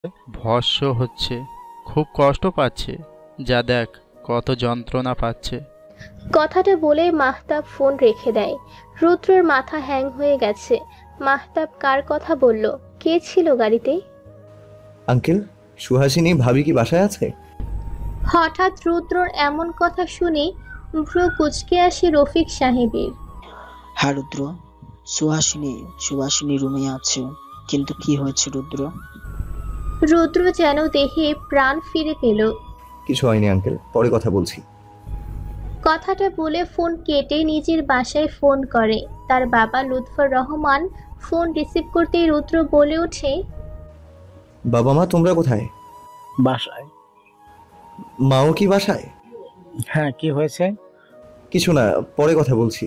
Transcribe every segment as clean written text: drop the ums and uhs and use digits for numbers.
ভস্ম হচ্ছে, খুব কষ্ট পাচ্ছে। যা দেখ কত যন্ত্রণা পাচ্ছে। কথাটা বলে মাহতাব ফোন রেখে দেয়। রুদ্রর মাথা হ্যাং হয়ে গেছে। মাহতাব কার কথা বলল? কে ছিল গাড়িতে? আঙ্কেল, সুহাসিনী ভাবি কি বাসায় আছে? হঠাৎ রুদ্রর এমন কথা শুনে ভ্রু কুঁচকে আসে রফিক সাহেবের। হ্যাঁ রুদ্র, সুহাসিনী সুহাসিনী রুমে আছে। কিন্তু কি হয়েছে রুদ্র? রুদ্র যেন দেহে প্রাণ ফিরে পেল। কিছু হয়নি আঙ্কেল, পরে কথা বলছি। কথাটা বলে ফোন কেটে নিজের বাসায় ফোন করে। তার বাবা লুৎফর রহমান ফোন রিসিভ করতেই রুদ্র বলে ওঠে, বাবা মা তোমরা কোথায়? বাসায়। মাও কি বাসায়? হ্যাঁ, কি হয়েছে? কিছু না, পরে কথা বলছি।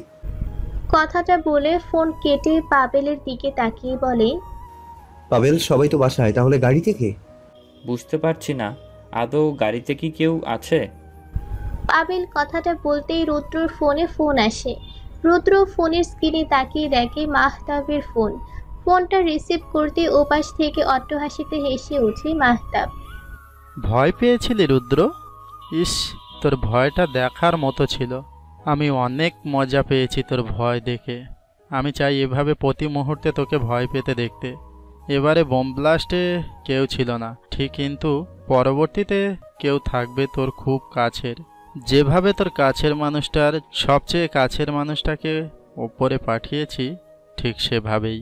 কথাটা বলে ফোন কেটে পাবেলের দিকে তাকিয়ে বলে, পাবেল, সবাই তো বাসায়, তাহলে গাড়িতে কে? বুঝতে পারছি না, আদৌ গাড়িতে কি কেউ আছে? পাবেল কথাটা বলতেই রুদ্রর ফোনে ফোন আসে। রুদ্র ফোনের স্ক্রিনে তাকিয়ে দেখে মাহতাবের ফোন। ফোনটা রিসিভ করতে ওপাশ থেকে অট্টহাসিতে হেসে ওঠে মাহতাব। ভয় পেয়েছিলি রুদ্র? ইস, তোর ভয়টা দেখার মতো ছিল। আমি অনেক মজা পেয়েছি তোর ভয় দেখে। আমি চাই এভাবে প্রতি মুহূর্তে তোকে ভয় পেতে দেখতে। এবারে বোম ব্লাস্টে কেউ ছিল না ঠিক, কিন্তু পরবর্তীতে কেউ থাকবে তোর খুব কাছের। যেভাবে তোর কাছের মানুষটার সবচেয়ে কাছের মানুষটাকে ওপরে পাঠিয়েছি, ঠিক সেভাবেই।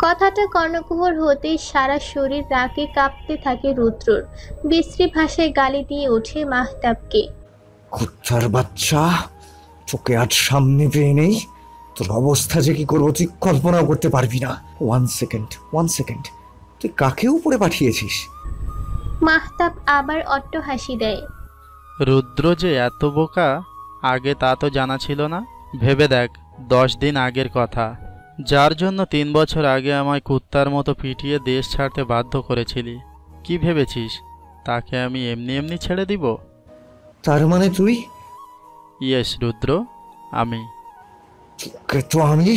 কথাটা কর্ণকুহর হতেই সারা শরীর রাগে কাঁপতে থাকে রুদ্রর। বিশ্রী ভাষায় গালি দিয়ে ওঠে মাহতাবকে। কুত্তার বাচ্চা, তোকে আজ সামনে পেয়ে নেই, তোর অবস্থা যে কি করবো তুই কল্পনাও করতে পারবি না। ওয়ান সেকেন্ড, তুই কাকে উপরে পাঠিয়েছিস? মাহতাব আবার অট্টহাসি দেয়। রুদ্র যে এত বোকা, আগে তা তো জানা ছিল না। ভেবে দেখ, 10 দিন আগের কথা, যার জন্য 3 বছর আগে আমায় কুত্তার মতো পিটিয়ে দেশ ছাড়তে বাধ্য করেছিলি। কি ভেবেছিস তাকে আমি এমনি এমনি ছেড়ে দিব? তার মানে তুই? ইয়েস রুদ্র, আমি। তোকে তো আমি...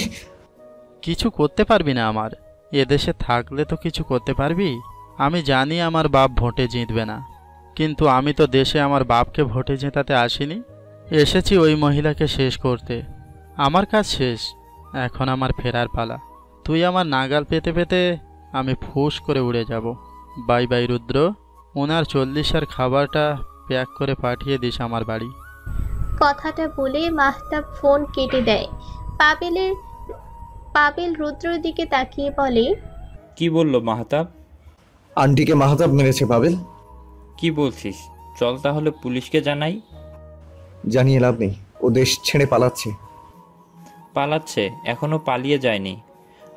কিছু করতে পারবি না আমার। এদেশে থাকলে তো কিছু করতে পারবি। আমি জানি আমার বাপ ভোটে জিতবে না, কিন্তু আমি তো দেশে আমার বাপকে ভোটে জেতাতে আসিনি। এসেছি ওই মহিলাকে শেষ করতে। আমার কাজ শেষ, এখন আমার ফেরার পালা। তুই আমার নাগাল পেতে পেতে আমি ফুস করে উড়ে যাব। বাই বাই রুদ্র, ওনার 40 খাবারটা প্যাক করে পাঠিয়ে দিস আমার বাড়ি। কথাটা বলে মাহতাব ফোন কেটে দেয়। পাবেল রুদ্রর দিকে তাকিয়ে বলে, কি বললো মাহতাব? আন্টিকে মাহতাব মেরেছে পাবেল। কি বলছিস? চল তাহলে পুলিশকে জানাই। জানিয়ে লাভ নেই, ও দেশ ছেড়ে পালাচ্ছে। পালাচ্ছে? এখনো পালিয়ে যায়নি।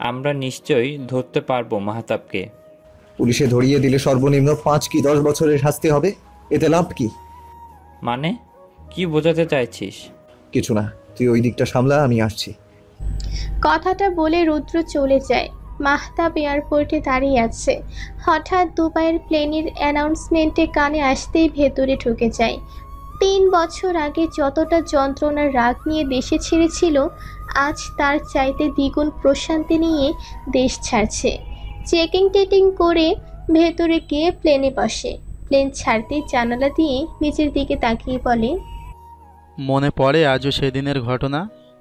আমরা নিশ্চয়ই ধরতে পারবো মাহতাবকে। পুলিশে ধরিয়ে দিলে সর্বনিম্ন 5 কি 10 বছরের শাস্তি হবে। এতে লাভ কি? মানে কি বোঝাতে চাইছিস? কিছু না, তুই ওই দিকটা সামলা, আমি আসছি। কথাটা বলে রুদ্র চলে যায়। মাহতাব এয়ারপোর্টে দাঁড়িয়ে আছে। হঠাৎ দুবাইয়ের প্লেনের অ্যানাউন্সমেন্টে কানে আসতেই ভেতরে ঢুকে যায়। 3 বছর আগে যতটা যন্ত্রণার রাগ নিয়ে দেশে ছেড়েছিল, আজ তার চাইতে দ্বিগুণ প্রশান্তি নিয়ে দেশ ছাড়ছে। চেকিং টেটিং করে ভেতরে গিয়ে প্লেনে বসে। প্লেন ছাড়তেই জানালা দিয়ে নিচের দিকে তাকিয়ে বলে, মনে পড়ে আজও সেদিনের ঘটনা।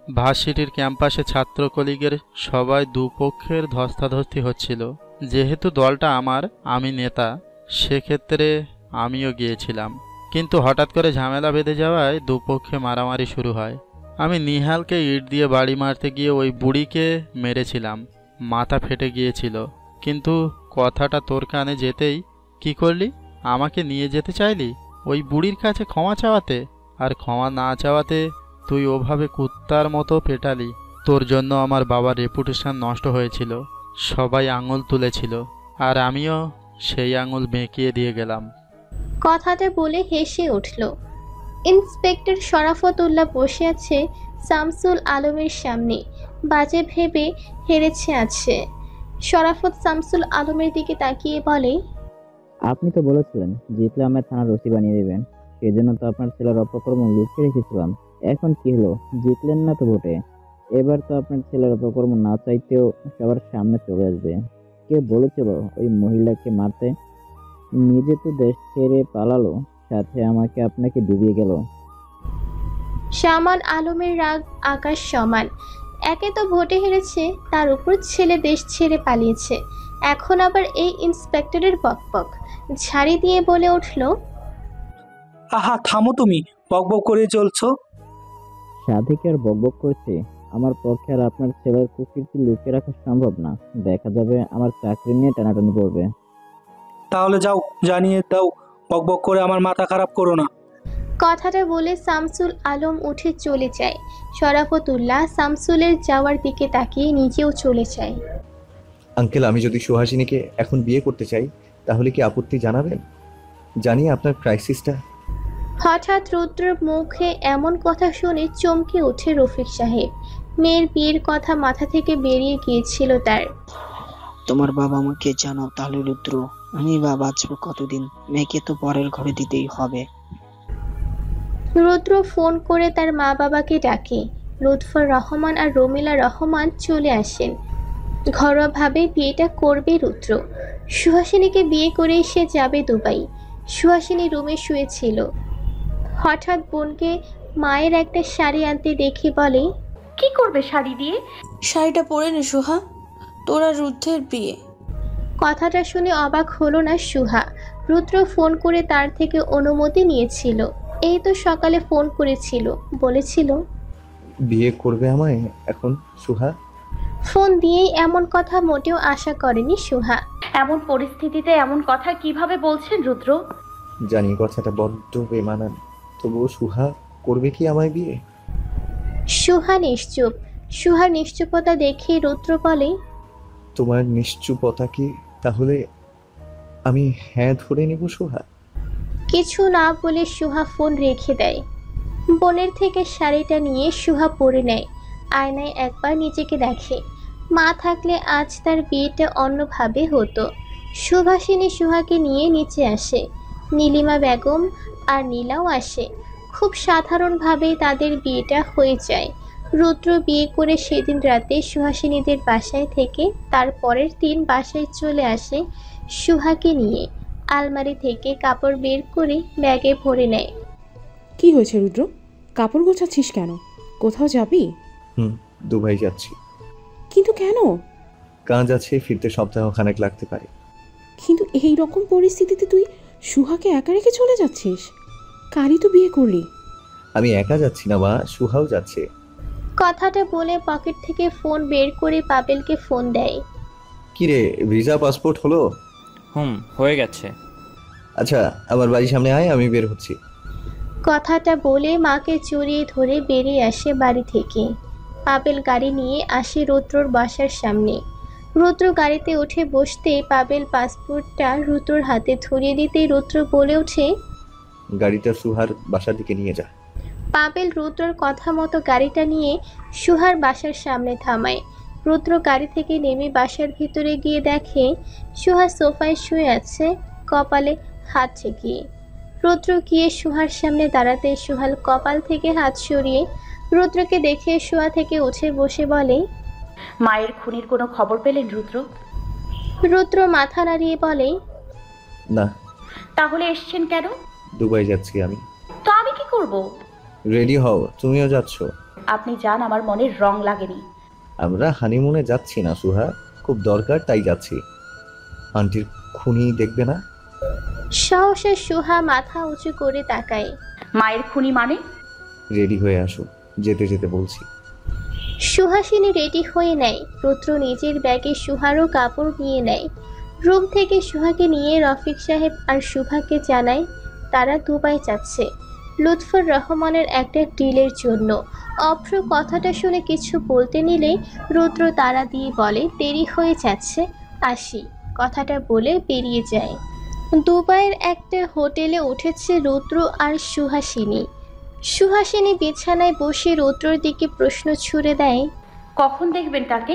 ভার্সিটির ক্যাম্পাসে ছাত্র কলিগের সবাই দুপক্ষের ধস্তাধস্তি হচ্ছিল। যেহেতু দলটা আমার, আমি নেতা, সেক্ষেত্রে আমিও গিয়েছিলাম। কিন্তু হঠাৎ করে ঝামেলা বেঁধে যাওয়ায় দুপক্ষে মারামারি শুরু হয়। আমি নিহালকে ইট দিয়ে বাড়ি মারতে গিয়ে ওই বুড়িকে মেরেছিলাম। মাথা ফেটে গিয়েছিল, কিন্তু কথাটা তোর কানে যেতেই কি করলি? আমাকে নিয়ে যেতে চাইলি ওই বুড়ির কাছে ক্ষমা চাওয়াতে, আর ক্ষমা না চাওয়াতে তুই ওভাবে কুত্তার মতো পেটালি। তোর জন্য আমার বাবার রেপুটেশন নষ্ট হয়েছিল, সবাই আঙুল তুলেছিল, আর আমিও সেই আঙুল বেঁকিয়ে দিয়ে গেলাম। কথাটা বলে হেসে উঠল। ইন্সপেক্টর শরাফতুল্লাহ বসে আছে শামসুল আলমের সামনে। বাজে ভেবে হেরেছে আছে। শরাফত শামসুল আলমের দিকে তাকিয়ে বলে, আপনি তো বলেছিলেন জিতলে আমায় থানার ওসি বানিয়ে দেবেন। সেজন্য তো আপনার ছেলের অপকর্ম লুকিয়ে রেখেছিলাম। এখন কি হলো? জিতলেন না তো ভোটে। এবার তো আপনার ছেলের অপকর্ম না চাইতেও সবার সামনে চলে আসবে। কে বলেছিল ওই মহিলাকে মারতে? নিজে তো দেশ ছেড়ে পালালো, সাথে আমাকে আপনাকে ডুবিয়ে গেল। শামান আলমের রাগ আকাশ সমান। একে তো ভোটে হেরেছে, তার উপর ছেলে দেশ ছেড়ে পালিয়েছে, এখন আবার এই ইন্সপেক্টরের বকবক। ঝাড়ি দিয়ে বলে উঠল, আহা থামো, তুমি বকবক করে চলছো। সাথে কি আর বকবক করছে? আমার পক্ষে আর আপনার ছেলের কুকীর্তি লুকিয়ে রাখা সম্ভব না। দেখা যাবে আমার চাকরি নিয়ে টানাটানি করবে। তাহলে যাও, জানিয়ে দাও, বকবক করে আমার মাথা খারাপ করো না। কথাটা বলে শামসুল আলম উঠে চলে যায়। শরাফতুল্লাহ শামসুলের যাওয়ার দিকে তাকিয়ে নিজেও চলে যায়। আঙ্কেল, আমি যদি সুহাসিনীকে এখন বিয়ে করতে চাই তাহলে কি আপত্তি জানাবেন? জানি আপনার ক্রাইসিসটা। হঠাৎ রুদ্রের মুখে এমন কথা শুনে চমকে ওঠে রফিক সাহেব। মেয়ের বিয়ের কথা মাথা থেকে বেরিয়ে গিয়েছিল তার। তোমার বাবা মাকে জানাও তাহলে রুদ্র, আমি বা বাঁচবো কতদিন? মেয়েকে তো পরের ঘরে দিতেই হবে। রুদ্র ফোন করে তার মা বাবাকে ডাকে। লুৎফর রহমান আর রমিলা রহমান চলে আসেন। ঘরোয়াভাবে বিয়েটা করবে রুদ্র। সুহাসিনীকে বিয়ে করে সে যাবে দুবাই। সুহাসিনী রুমে শুয়েছিল। হঠাৎ বোনকে মায়ের একটা শাড়ি আনতে দেখে বলে, কি করবে শাড়ি দিয়ে? শাড়িটা পরে নে সুহা, তোরা রুদ্ধের বিয়ে। কথাটা শুনে অবাক হলো না সুহা। রুদ্র ফোন করে তার থেকে অনুমতি নিয়েছিল। এই তো সকালে ফোন করেছিল, বলেছিল বিয়ে করবে আমায় এখন সুহা। ফোন দিয়েই এমন কথা মোটেও আশা করেনি সুহা। এমন পরিস্থিতিতে এমন কথা কিভাবে বলছেন রুদ্র? জানি কথাটা বড্ড বেমানান, তবুও সুহা করবে কি আমায় বিয়ে? সুহা নিশ্চুপ। সুহার নিশ্চুপতা দেখে রুদ্র বলে, তোমার নিশ্চুপতা কি তাহলে আমি হ্যাঁ ধরে নেব সুহা? কিছু না বলে সুহা ফোন রেখে দেয়। বোনের থেকে শাড়িটা নিয়ে সুহা পরে নেয়। আয়নায় একবার নিজেকে দেখে। মা থাকলে আজ তার বিয়েটা অন্যভাবে হতো। সুভাষিনী সুহাকে নিয়ে নিচে আসে। নীলিমা বেগম আর নীলাও আসে। খুব সাধারণভাবেই তাদের বিয়েটা হয়ে যায়। রুদ্র বিয়ে করে সেদিন রাতে সুহাসিনীদের বাসায় থেকে তার পরের দিন বাসায় চলে আসে সুহাকে নিয়ে। আলমারি থেকে কাপড় বের করে ব্যাগে ভরে নেয়। কি হয়েছে রুদ্র? কাপড় গোছাচ্ছিস কেন? কোথাও যাবি? দুবাই যাচ্ছি। কিন্তু কেন? কাজ আছে, ফিরতে সপ্তাহখানেক লাগতে পারে। কিন্তু এই রকম পরিস্থিতিতে তুই সুহাকে একা রেখে চলে যাচ্ছিস? কালই তো বিয়ে করলি। আমি একা যাচ্ছি না মা, সুহাও যাচ্ছে। কথাটা বলে পকেট থেকে ফোন বের করে পাবেলকে ফোন দেয়। কিরে, ভিসা পাসপোর্ট হলো? হয়ে গেছে। আচ্ছা, আমার বাড়ির সামনে আয়, আমি বের হচ্ছি। কথাটা বলে মাকে জড়িয়ে ধরে বেরিয়ে আসে বাড়ি থেকে। পাবেল গাড়ি নিয়ে আসে রুদ্রর বাসার সামনে। রুদ্র গাড়িতে উঠে বসতে পাবেল পাসপোর্টটা রুদ্রর হাতে ধরিয়ে দিতেই রুদ্র বলে ওঠে, গাড়িটা সুহার বাসার দিকে নিয়ে যা। পাবেল রুদ্রর কথা মতো গাড়িটা নিয়ে সুহার বাসার সামনে থামায়। রুদ্র গাড়ি থেকে নেমে বাসার ভিতরে গিয়ে দেখে সুহা সোফায় শুয়ে আছে, কপালে হাত ঠেকিয়ে। রুদ্র গিয়ে সুহার সামনে দাঁড়াতে সুহাল কপাল থেকে হাত সরিয়ে রুদ্রকে দেখে শোয়া থেকে উঠে বসে বলে, মায়ের খুনির কোনো খবর পেলেন রুদ্র? রুদ্র মাথা নাড়িয়ে বলে, না। তাহলে এসছেন কেন? দুবাই যাচ্ছি আমি। তো আমি কি করব? রেডি হও, তুমিও যাচ্ছ? আপনি যান, আমার মনের রং লাগেনি। আমরা হানিমুনে যাচ্ছি না সুহা, খুব দরকার তাই যাচ্ছি। আন্টির খুনি দেখবে না? সহসা সুহা মাথা উঁচু করে তাকায়। মায়ের খুনি মানে? রেডি হয়ে আসো, যেতে যেতে বলছি। সুহাসিনী রেডি হয়ে নেয়। রুদ্র নিজের ব্যাগে সুহারও কাপড় নিয়ে নেয়। রুম থেকে সুহাকে নিয়ে রফিক সাহেব আর সুভাকে জানায় তারা দুবাই যাচ্ছে লুৎফর রহমানের একটা ডিলের জন্য। অভ্র কথাটা শুনে কিছু বলতে নিলে রুদ্র তাড়া দিয়ে বলে, দেরি হয়ে যাচ্ছে, আসি। কথাটা বলে বেরিয়ে যায়। দুবাইয়ের একটা হোটেলে উঠেছে রুদ্র আর সুহাসিনী। সুহাসিনী বিছানায় বসে রুদ্রর দিকে প্রশ্ন ছুড়ে দেয়, কখন দেখবেন তাকে?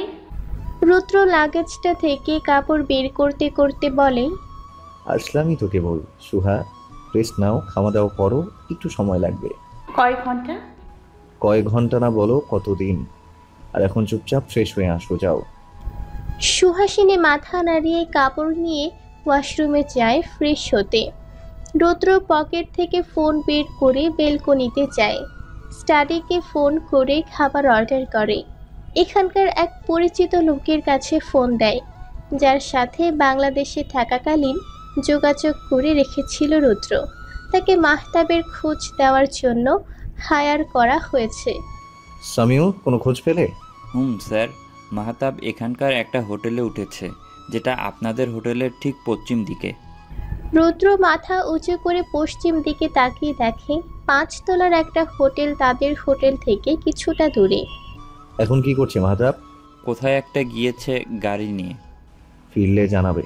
রুদ্র লাগেজটা থেকে কাপড় বের করতে করতে বলে, আসলামই তো কেবল। সুহা, রেস্ট নাও, খাওয়া দাওয়া করো, একটু সময় লাগবে। কয় ঘন্টা? কয়েক ঘন্টা না, বলো কতদিন। আর এখন চুপচাপ ফ্রেশ হয়ে আসো, যাও। সুহাসিনী মাথা নাড়িয়ে কাপড় নিয়ে ওয়াশরুমে যায় ফ্রেশ হতে। রুদ্র পকেট থেকে ফোন বের করে বেলকনিতে যায়। স্টাডিকে ফোন করে খাবার অর্ডার করে। এখানকার এক পরিচিত লোকের কাছে ফোন দেয়, যার সাথে বাংলাদেশে থাকাকালীন যোগাযোগ করে রেখেছিল রুদ্র। তাকে মাহতাবের খোঁজ দেওয়ার জন্য হায়ার করা হয়েছে। সামিউ, কোনো খোঁজ পেলে? স্যার, মাহতাব এখানকার একটা হোটেলে উঠেছে, যেটা আপনাদের হোটেলের ঠিক পশ্চিম দিকে। রুদ্র মাথা উঁচু করে পশ্চিম দিকে তাকিয়ে দেখে 5 তলার একটা হোটেল তাদের হোটেল থেকে কিছুটা দূরে। এখন কি করছে মাহতাব? কোথায় একটা গিয়েছে গাড়ি নিয়ে। ফিরলে জানাবে।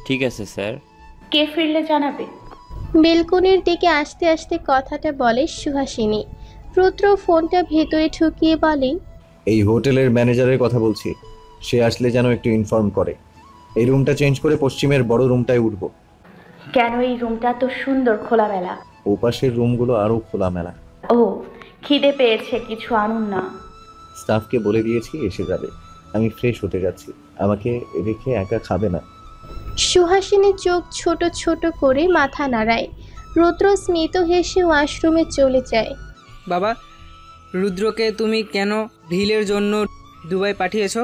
ঠিক আছে স্যার। কে ফিরলে জানাবে? বেলকনির দিকে আসতে আসতে কথাটা বলে সুহাসিনী। রুদ্র ফোনটা ভেতরে ঢুকিয়ে বলে, এই হোটেলের ম্যানেজারের কথা বলছি, সে আসলে যেন একটু ইনফর্ম করে। এই রুমটা চেঞ্জ করে পশ্চিমের বড় রুমটায় উঠবো। কেন? এই রুমটা তো সুন্দর খোলামেলা। ওপাশের রুমগুলো আরো খোলামেলা। ও, খিদে পেয়েছে, কিছু আনুন না। স্টাফকে বলে দিয়েছি এসে যাবে। আমি ফ্রেশ হতে যাচ্ছি, আমাকে রেখে একা খাবে না। সুহাসিনী চোখ ছোট ছোট করে মাথা নাড়ায়। রুদ্র স্মিত হেসে ওয়াশরুমে চলে যায়। বাবা, রুদ্রকে তুমি কেন ভিলের জন্য দুবাই পাঠিয়েছো?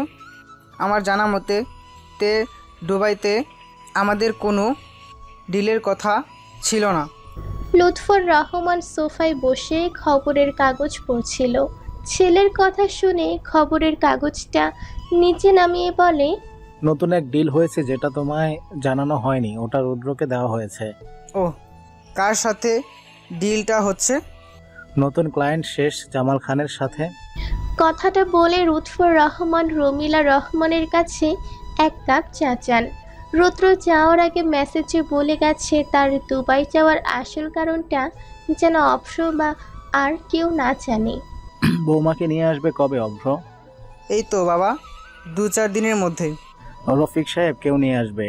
আমার জানা মতে দুবাইতে আমাদের কোনো ডিলের কথা ছিল না। লুৎফর রহমান সোফায় বসে খবরের কাগজ পড়ছিল। ছেলের কথা শুনে খবরের কাগজটা নিচে নামিয়ে বলে, নতুন এক ডিল হয়েছে যেটা তোমায় জানানো হয়নি, ওটা রুদ্রকে দেওয়া হয়েছে। ও, কার সাথে ডিলটা হচ্ছে? নতুন ক্লায়েন্ট শেষ জামাল খানের সাথে। কথাটা বলে লুৎফর রহমান রমিলা রহমানের কাছে 1 কাপ চা চান। রুদ্র যাওয়ার আগে মেসেজে বলে গেছে তার দুবাই যাওয়ার আসল কারণটা যেন অভ্র বা আর কেউ না জানে। বৌমাকে নিয়ে আসবে কবে অভ্র? এই তো বাবা, 2-4 দিনের মধ্যে। রফিক সাহেব কেউ নিয়ে আসবে।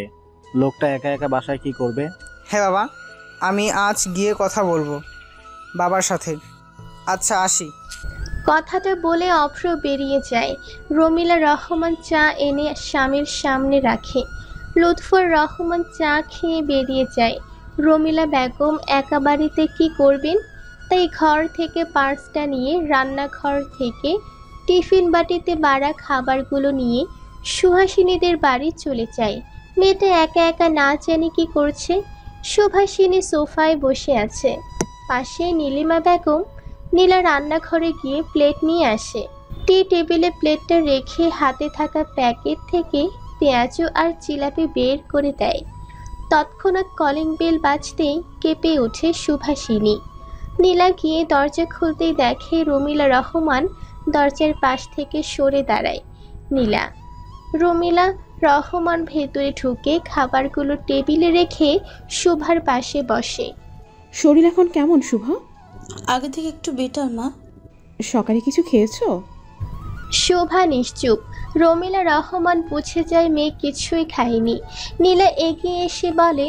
লোকটা একা একা বাসায় কি করবে? হ্যাঁ বাবা, আমি আজ গিয়ে কথা বলবো বাবার সাথে। আচ্ছা, আসি। কথাটা বলে অভ্র বেরিয়ে যায়। রমিলা রহমান চা এনে স্বামীর সামনে রাখে। লুৎফর রহমান চা খেয়ে বেরিয়ে যায়। রমিলা বেগম একা বাড়িতে কি করবেন, তাই ঘর থেকে পার্সটা নিয়ে রান্নাঘর থেকে টিফিন বাটিতে বাড়া খাবারগুলো নিয়ে সুহাসিনীদের বাড়ি চলে যায়। মেয়েটা একা একা না জানি কি করছে। সুভাষিনী সোফায় বসে আছে, পাশে নীলিমা বেগম। নীলা রান্নাঘরে গিয়ে প্লেট নিয়ে আসে। টি টেবিলে প্লেটটা রেখে হাতে থাকা প্যাকেট থেকে পেঁয়াজু আর জিলাপি বের করে দেয়। তৎক্ষণাৎ কলিং বেল বাজতেই কেঁপে ওঠে সুভাষিনী। নীলা গিয়ে দরজা খুলতেই দেখে রমিলা রহমান দরজার পাশ থেকে সরে দাঁড়ায়। রমিলা রহমান ভেতরে ঢুকে খাবারগুলো টেবিলে রেখে শুভার পাশে বসে। শরীর এখন কেমন শুভা? আগে থেকে একটু বেটার মা। সকালে কিছু খেয়েছো? শোভা নিশ্চুপ। রমিলা রহমান বুঝে যায় মেয়ে কিছুই খায়নি। নীলা এগিয়ে এসে বলে,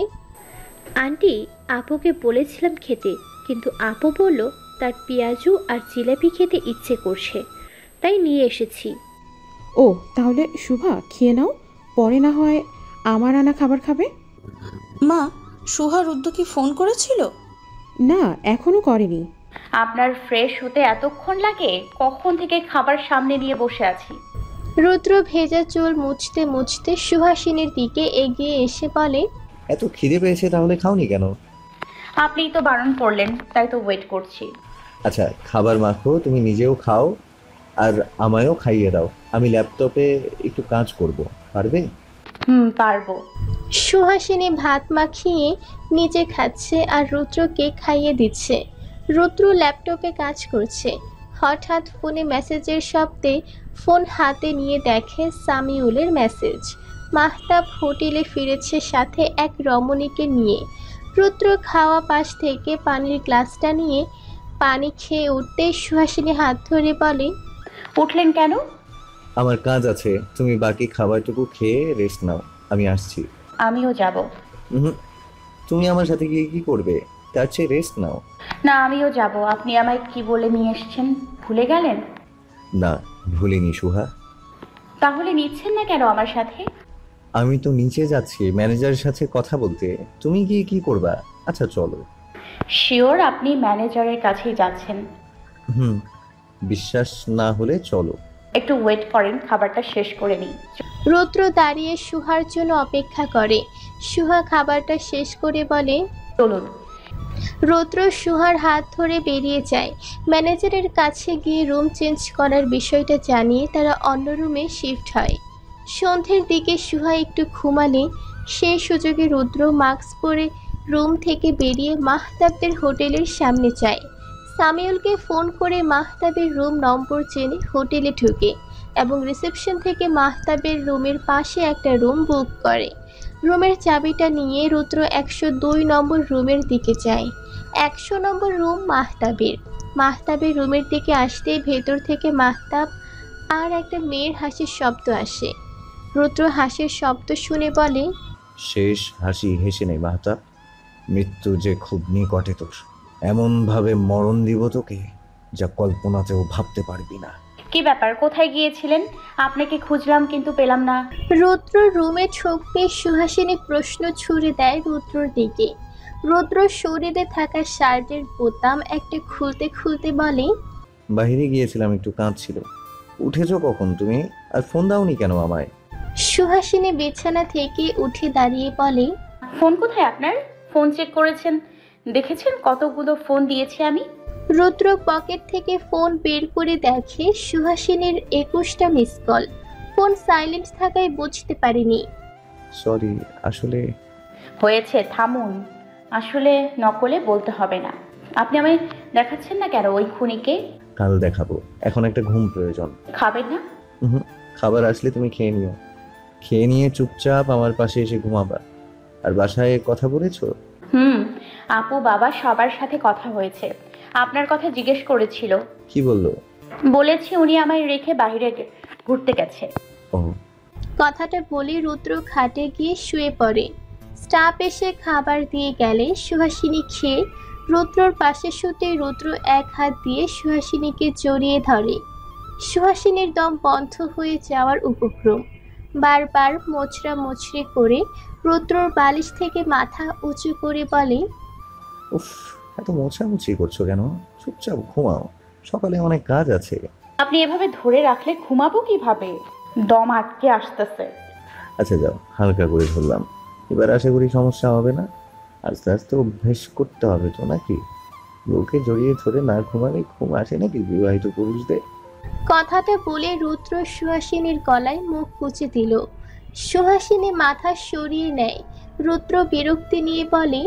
আন্টি, আপুকে বলেছিলাম খেতে, কিন্তু আপু বলল তার পেঁয়াজু আর জিলাপি খেতে ইচ্ছে করছে, তাই নিয়ে এসেছি। ও, তাহলে শুভা খেয়ে নাও, পরে না হয় আমার আনা খাবার খাবে। মা, সুহা রুদ্র কি ফোন করেছিল? না, এখনো করেনি। আপনার ফ্রেশ হতে এতক্ষণ লাগে? কখন থেকে খাবার সামনে নিয়ে বসে আছি। রুদ্র ভেজা চুল মুছতে মুছতে সুহাসিনীর দিকে এগিয়ে এসে বলে, এত খিদে পেয়েছে তাহলে খাওনি কেন? আপনিই তো বারণ করলেন, তাই তো ওয়েট করছি। আচ্ছা, খাবার মাখো, তুমি নিজেও খাও আর আমায়ও খাইয়ে দাও। আমি ল্যাপটপে একটু কাজ করব, পারবে? পারবো। সুহাসিনী ভাত মাখিয়ে নিজে খাচ্ছে আর রুদ্রকে খাইয়ে দিচ্ছে। রুদ্র ল্যাপটপে কাজ করছে। হঠাৎ ফোনে মেসেজের শব্দে ফোন হাতে নিয়ে দেখে সামিউলের মেসেজ। মাহতাব হোটেলে ফিরেছে সাথে এক রমণীকে নিয়ে। রুদ্র খাওয়া পাশ থেকে পানির গ্লাসটা নিয়ে পানি খেয়ে উঠতে সুহাসিনী হাত ধরে বলে, উঠলেন কেন? আমার কাজ আছে, তুমি বাকি খাবারটুকু খেয়ে রেস্ট নাও, আমি আসছি। আমিও যাব। তুমি আমার সাথে গিয়ে কি করবে? তার চেয়ে রেস্ট নাও। না, আমিও যাব। আপনি আমায় কি বলে নিয়ে এসেছেন, ভুলে গেলেন? না, ভুলিনি সুহা। তাহলে নিচ্ছেন না কেন আমার সাথে? আমি তো নিচে যাচ্ছি ম্যানেজারের সাথে কথা বলতে। তুমি গিয়ে কি করবা? আচ্ছা চলো। শিওর আপনি ম্যানেজারের কাছেই যাচ্ছেন? হুম, বিশ্বাস না হলে চলো। একটু ওয়েট করেন, খাবারটা শেষ করে নিই। রুদ্র দাঁড়িয়ে সুহার জন্য অপেক্ষা করে। সুহা খাবারটা শেষ করে বলে, চলুন। রুদ্র সুহার হাত ধরে বেরিয়ে যায়। ম্যানেজারের কাছে গিয়ে রুম চেঞ্জ করার বিষয়টা জানিয়ে তারা অন্য রুমে শিফট হয়। সন্ধ্যের দিকে সুহা একটু ঘুমালে সেই সুযোগে রুদ্র মাস্ক পরে রুম থেকে বেরিয়ে মাহতাবদের হোটেলের সামনে যায়। সামিউলকে ফোন করে মাহতাবের রুম নম্বর জেনে হোটেলে ঢুকে এবং রিসেপশন থেকে মাহতাবের রুমের পাশে একটা রুম বুক করে। রুমের চাবিটা নিয়ে রুদ্র 102 নম্বর রুমের দিকে যায়। 100 নম্বর রুম মাহতাবের রুমের দিকে আসতেই ভেতর থেকে মাহতাব আর একটা মেয়ের হাসির শব্দ আসে। রুদ্র হাসির শব্দ শুনে বলে, শেষ হাসি হেসে নেই মাহতাব, মৃত্যু যে খুব নিকটে তোর। এমনভাবে মরণ দিব তোকে যা কল্পনাতেও ভাবতে পারবি না। কি ব্যাপার, কোথায় গিয়েছিলেন? আপনাকে খুঁজলাম কিন্তু পেলাম না। রুদ্র রুমে ঢুকতে সুহাসিনী প্রশ্ন ছুড়ে দেয় রুদ্রর দিকে। রুদ্র শরীরে থাকা শার্টের বোতাম একটা খুলতে খুলতে বলে, বাইরে গিয়েছিলাম, একটু কাজ ছিল। উঠেছো কখন তুমি? আর ফোন দাওনি কেন আমায়? সুহাসিনী বিছানা থেকে উঠে দাঁড়িয়ে বলে, ফোন কোথায় আপনার? ফোন চেক করেছেন, দেখেছেন কতগুলো ফোন দিয়েছি আমি? রুদ্র পকেট থেকে ফোন বের করে দেখে সুহাসিনীর 21টা মিস কল। ফোন সাইলেন্ট থাকায় বুঝতে পারেনি। সরি, আসলে হয়েছে, থামুন। আসলে নকলে বলতে হবে না। আপনি আমায় দেখাচ্ছেন না কেন ওই খুনিকে? কাল দেখাবো, এখন একটা ঘুম প্রয়োজন। খাবেন না? খাবার আসলে তুমি খেয়ে নিও। খেয়ে নিয়ে চুপচাপ আমার পাশে এসে ঘুমাবা। আর বাসায় কথা বলেছো? আপু বাবা সবার সাথে কথা হয়েছে। আপনার কথা জিজ্ঞেস করেছিল। কি বললো? বলেছি উনি আমায় রেখে বাইরে ঘুরতে গেছে। কথাটা বলে রুদ্র খাটে গিয়ে শুয়ে পড়ে। স্টাফ এসে খাবার দিয়ে গেলে সুহাসিনী খেয়ে রুদ্রর পাশে শুতে রুদ্র এক হাত দিয়ে সুহাসিনীকে জড়িয়ে ধরে। সুহাসিনীর দম বন্ধ হয়ে যাওয়ার উপক্রম। বারবার মোচড়া মোচড়ি করে রুদ্রর বালিশ থেকে মাথা উঁচু করে বলে, উফ, এত মোছামুছি করছো কেন? চুপচাপ ঘুমাও, সকালে অনেক কাজ আছে। আপনি এভাবে ধরে রাখলে ঘুমাবো কিভাবে? দম আটকে আসতেছে। আচ্ছা যাও, হালকা করে ধরলাম। এবার আশা করি সমস্যা হবে না। আস্তে আস্তে অভ্যেস করতে হবে তো নাকি? লোকে জড়িয়ে ধরে না ঘুমালে ঘুম আসে নাকি বিবাহিত পুরুষদের? কথাটা বলে রুদ্র সুহাসিনীর গলায় মুখ গুজে দিল। সুহাসিনী মাথা সরিয়ে নেয়। রুদ্র বিরক্তি নিয়ে বলে,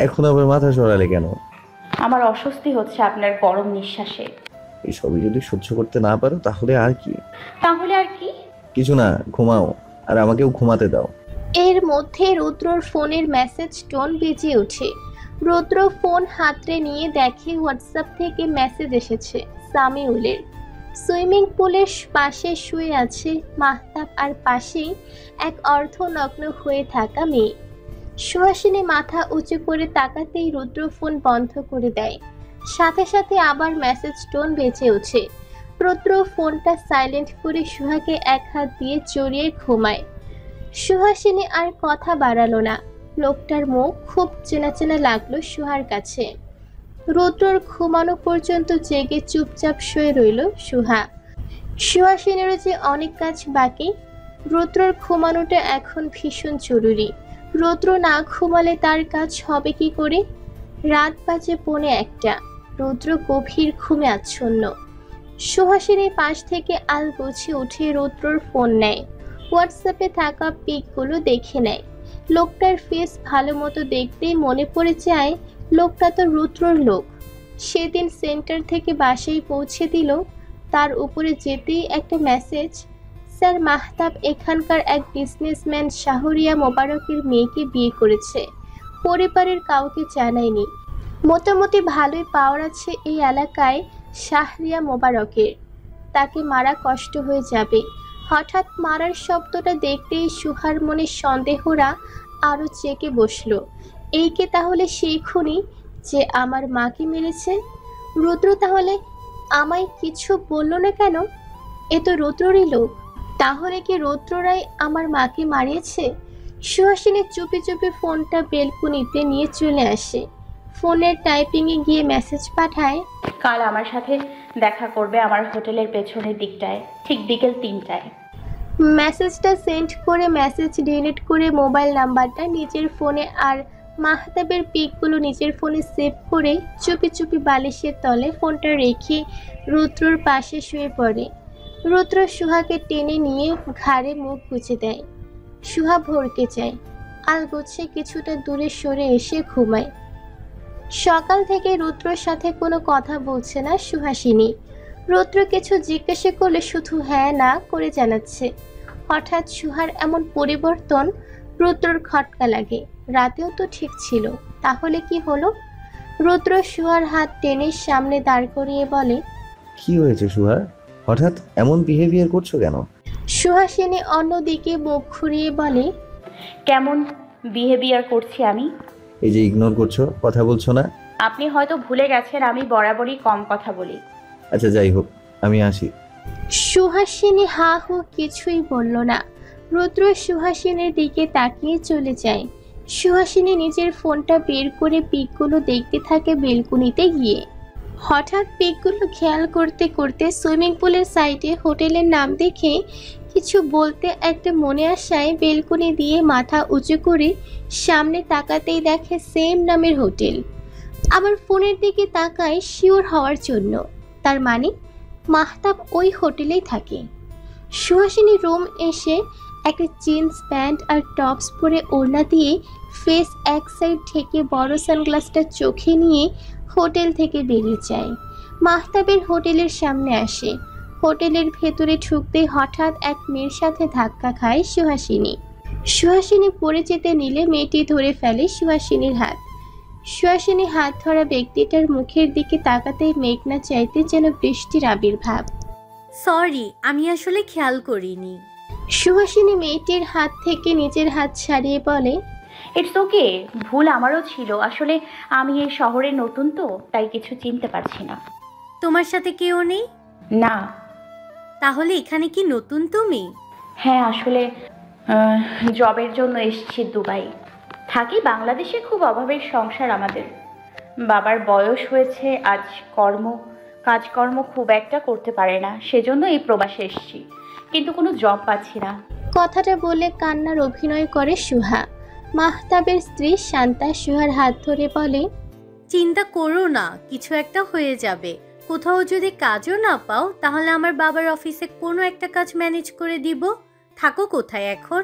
এখন আবার মাথা সরালে কেন? আমার অস্বস্তি হচ্ছে আপনার গরম নিঃশ্বাসে। এই সবই যদি সহ্য করতে না পারো তাহলে আর কি? কিছু না, ঘুমাও আর আমাকেও ঘুমাতে দাও। এর মধ্যে রুদ্রর ফোনের মেসেজ টোন বেজে ওঠে। রুদ্র ফোন হাতড়ে নিয়ে দেখে হোয়াটসঅ্যাপ থেকে মেসেজ এসেছে সামিউলের। সুইমিং পুলের পাশে শুয়ে আছে মাহতাব আর পাশেই এক অর্ধনগ্ন হয়ে থাকা মেয়ে। সুহাসিনী মাথা উঁচু করে তাকাতেই রুদ্র ফোন বন্ধ করে দেয়। সাথে সাথে আবার মেসেজ টোন বেজে ওঠে। রুদ্র ফোনটা সাইলেন্ট করে সুহাকে এক হাত দিয়ে জড়িয়ে ঘুমায়। সুহাসিনী আর কথা বাড়ালো না। লোকটার মুখ খুব চেনা চেনা লাগলো সুহার কাছে। রুদ্রর ঘুমানো পর্যন্ত জেগে চুপচাপ শুয়ে রইল সুহা। সুহাসিনীরও যে অনেক কাজ বাকি। রুদ্রর ঘুমানোটা এখন ভীষণ জরুরি। রুদ্র না ঘুমালে তার কাজ হবে কি করে? রাত বাজে 1:45। রুদ্র গভীর ঘুমে আচ্ছন্ন। সুহাসিনী পাশ থেকে আলগোছে উঠে রুদ্রর ফোন নেয়। হোয়াটসঅ্যাপে থাকা পিকগুলো দেখে নেয়। লোকটার ফেস ভালো মতো দেখতেই মনে পড়ে যায় লোকটা তো রুদ্রর লোক। সেদিন সেন্টার থেকে বাসায় পৌঁছে দিল। তার উপরে যেতেই একটা মেসেজ, স্যার মাহতাব এখানকার এক বিজনেসম্যান শাহরিয়া মোবারকের মেয়েকে বিয়ে করেছে। পরিবারের কাউকে জানায়নি। মোটামুটি ভালোই পাওয়ার আছে এই এলাকায় শাহরিয়া মোবারকের। তাকে মারা কষ্ট হয়ে যাবে। হঠাৎ মারার শব্দটা দেখতেই সুহার মনে সন্দেহরা আরও চেকে বসলো। এই কে তাহলে সেই খুনি যে আমার মাকে মেরেছে? রুদ্র তাহলে আমায় কিছু বলল না কেন? এ তো রুদ্ররই লোক। তাহলে কি রৌদ্ররাই আমার মাকে মারিয়েছে? সুহাসিনী চুপি চুপি ফোনটা বেলকুনিতে নিয়ে চলে আসে। ফোনের টাইপিংয়ে গিয়ে মেসেজ পাঠায়, কাল আমার সাথে দেখা করবে আমার হোটেলের পেছনের দিকটায়, ঠিক বিকেল 3টায়। মেসেজটা সেন্ড করে মেসেজ ডিলিট করে মোবাইল নাম্বারটা নিজের ফোনে আর মাহতাবের পিকগুলো নিজের ফোনে সেভ করে চুপি চুপি বালিশের তলে ফোনটা রেখে রুদ্রর পাশে শুয়ে পড়ে। রুদ্র সুহাকে টেনে নিয়ে ঘাড়ে মুখ গুজে দেয়। সুহা ভরকে যায়, আলগোছে কিছুটা দূরে সরে এসে ঘুমায়। সকাল থেকে রুদ্রর সাথে কোনো কথা বলছে না সুহাসিনী। রুদ্র কিছু জিজ্ঞাসা করলে শুধু হ্যাঁ না করে জানাচ্ছে। হঠাৎ সুহার এমন পরিবর্তন রুদ্রর খটকা লাগে। রাতেও তো ঠিক ছিল, তাহলে কি হলো? রুদ্র সুহার হাত টেনে সামনে দাঁড় করিয়ে বলে, কি হয়েছে সুহা, হঠাৎ এমন বিহেভিয়ার করছো কেন? সুহাসিনী অন্যদিকে মুখ ঘুরিয়ে বলে, কেমন বিহেভিয়ার করছি আমি? এই যে ইগনোর করছো, কথা বলছো না। আপনি হয়তো ভুলে গেছেন আমি বরাবরই কম কথা বলি। আচ্ছা যাই হোক, আমি আসি। সুহাসিনী হা হু কিছুই বলল না। রুদ্র সুহাসিনীর দিকে তাকিয়ে চলে যায়। সুহাসিনী নিজের ফোনটা বের করে পিকগুলো দেখতে থাকে বেলকুনিতে গিয়ে। হঠাৎ পিকগুলো খেয়াল করতে করতে সুইমিং পুলের সাইডে হোটেলের নাম দেখে কিছু বলতে একটা মনে আসায় বেলকুনি দিয়ে মাথা উঁচু করে সামনে তাকাতেই দেখে সেম নামের হোটেল। আবার ফোনের দিকে তাকায় শিওর হওয়ার জন্য, তার মানে মাহতাব ওই হোটেলেই থাকে। সুহাসিনী রুম এসে একটা জিন্স প্যান্ট আর টপস পরে ওড়না দিয়ে ফেস এক সাইড থেকে বড় সানগ্লাসটা চোখে নিয়ে হোটেল থেকে বেরিয়ে যায়। মাহতাবের হোটেলের সামনে আসে। হোটেলের ভেতরে ঢুকতেই হঠাৎ এক মেয়ের সাথে ধাক্কা খায় সুহাসিনী। সুহাসিনী পড়ে যেতে নিলে মেয়েটি ধরে ফেলে সুহাসিনীর হাত। সুহাসিনী হাত ধরা ব্যক্তিটার মুখের দিকে তাকাতেই মেঘনা চাইতে যেন বৃষ্টির আবির্ভাব। সরি, আমি আসলে খেয়াল করিনি। সুহাসিনী মেয়েটির হাত থেকে নিজের হাত ছাড়িয়ে বলে, ইটস ওকে, ভুল আমারও ছিল। আসলে আমি এই শহরে নতুন তো, তাই কিছু চিনতে পারছি না। তোমার সাথে কেউ নেই? না। তাহলে এখানে কি নতুন তুমি? হ্যাঁ, আসলে জবের জন্য এসেছি দুবাই। থাকি বাংলাদেশে, খুব অভাবের সংসার আমাদের। বাবার বয়স হয়েছে, আজ কাজকর্ম খুব একটা করতে পারে না, সেজন্য এই প্রবাসে এসেছি, কিন্তু কোনো জব পাচ্ছি না। কথাটা বলে কান্নার অভিনয় করে সুহা। মাহতাবের স্ত্রী শান্তা সুহার হাত ধরে বলে, চিন্তা করো না, কিছু একটা হয়ে যাবে। কোথাও যদি কাজও না পাও তাহলে আমার বাবার অফিসে কোনো একটা কাজ ম্যানেজ করে দিব। থাকো কোথায় এখন?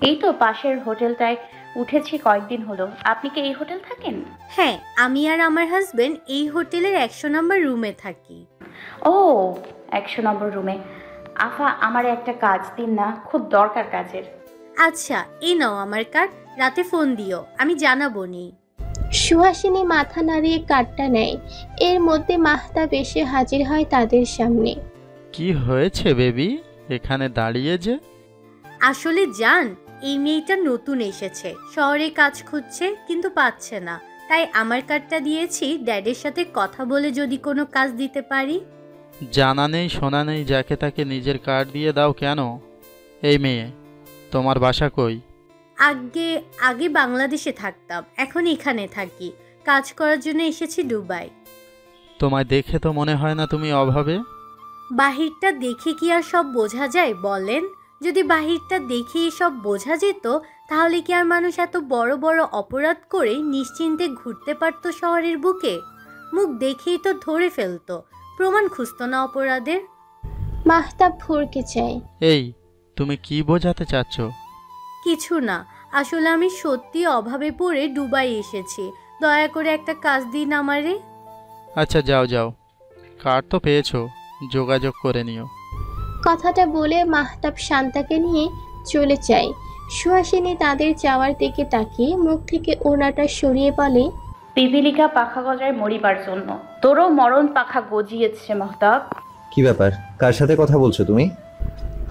এই তো পাশের হোটেলটায় উঠেছি কয়েকদিন হলো। আপনি কি এই হোটেল থাকেন? হ্যাঁ, আমি আর আমার হাজবেন্ড এই হোটেলের 100 নম্বর রুমে থাকি। ও, 100 নম্বর রুমে। আফা, আমার একটা কাজ দিন না, খুব দরকার কাজের। আচ্ছা, এই নাও আমার কার্ড, রাতে ফোন দিও, আমি জানাবো নি। সুহাসিনী মাথা নাড়িয়ে কার্ডটা নেয়। এর মধ্যে মাহতাব এসে হাজির হয় তাদের সামনে। কি হয়েছে বেবি, এখানে দাঁড়িয়ে যে? আসলে জান, এই মেয়েটা নতুন এসেছে, শহরে কাজ খুঁজছে কিন্তু পাচ্ছে না, তাই আমার কার্ডটা দিয়েছি, ড্যাডের সাথে কথা বলে যদি কোনো কাজ দিতে পারি। জানা নেই শোনা নেই যাকে তাকে নিজের কার্ড দিয়ে দাও কেন? এই মেয়ে, তোমার বাসা কই? আগে বাংলাদেশে থাকতাম, এখন এখানে থাকি। কাজ করার জন্য এসেছি দুবাই। তোমায় দেখে তো মনে হয় না তুমি অভাবে। বাহিরটা দেখে কি আর সব বোঝা যায় বলেন? যদি বাহিরটা দেখে সব বোঝা যেত তাহলে কি আর মানুষ এত বড় বড় অপরাধ করে নিশ্চিন্তে ঘুরতে পারতো শহরের বুকে? মুখ দেখেই তো ধরে ফেলতো, প্রমাণ খুঁজতো না অপরাধের। মাহতাব ভরকে চায়। এই, তুমি কি বোঝাতে চাচ্ছ? কিছু না, আসলে আমি সত্যি অভাবে পড়ে দুবাই এসেছি, দয়া করে একটা কাজ দিন আমারে। আচ্ছা যাও যাও, কার্ড তো পেয়েছো, যোগাযোগ করে নিও। কথাটা বলে মাহতাব শান্তাকে নিয়ে চলে যায়। সুহাসিনী তাদের যাওয়ার দিকে তাকিয়ে মুখ থেকে ওড়নাটা সরিয়ে বলে, পিপিলিকা পাখা গজায় মরিবার জন্য, তোরও মরণ পাখা গজিয়েছে মাহতাব। কি ব্যাপার, কার সাথে কথা বলছো তুমি?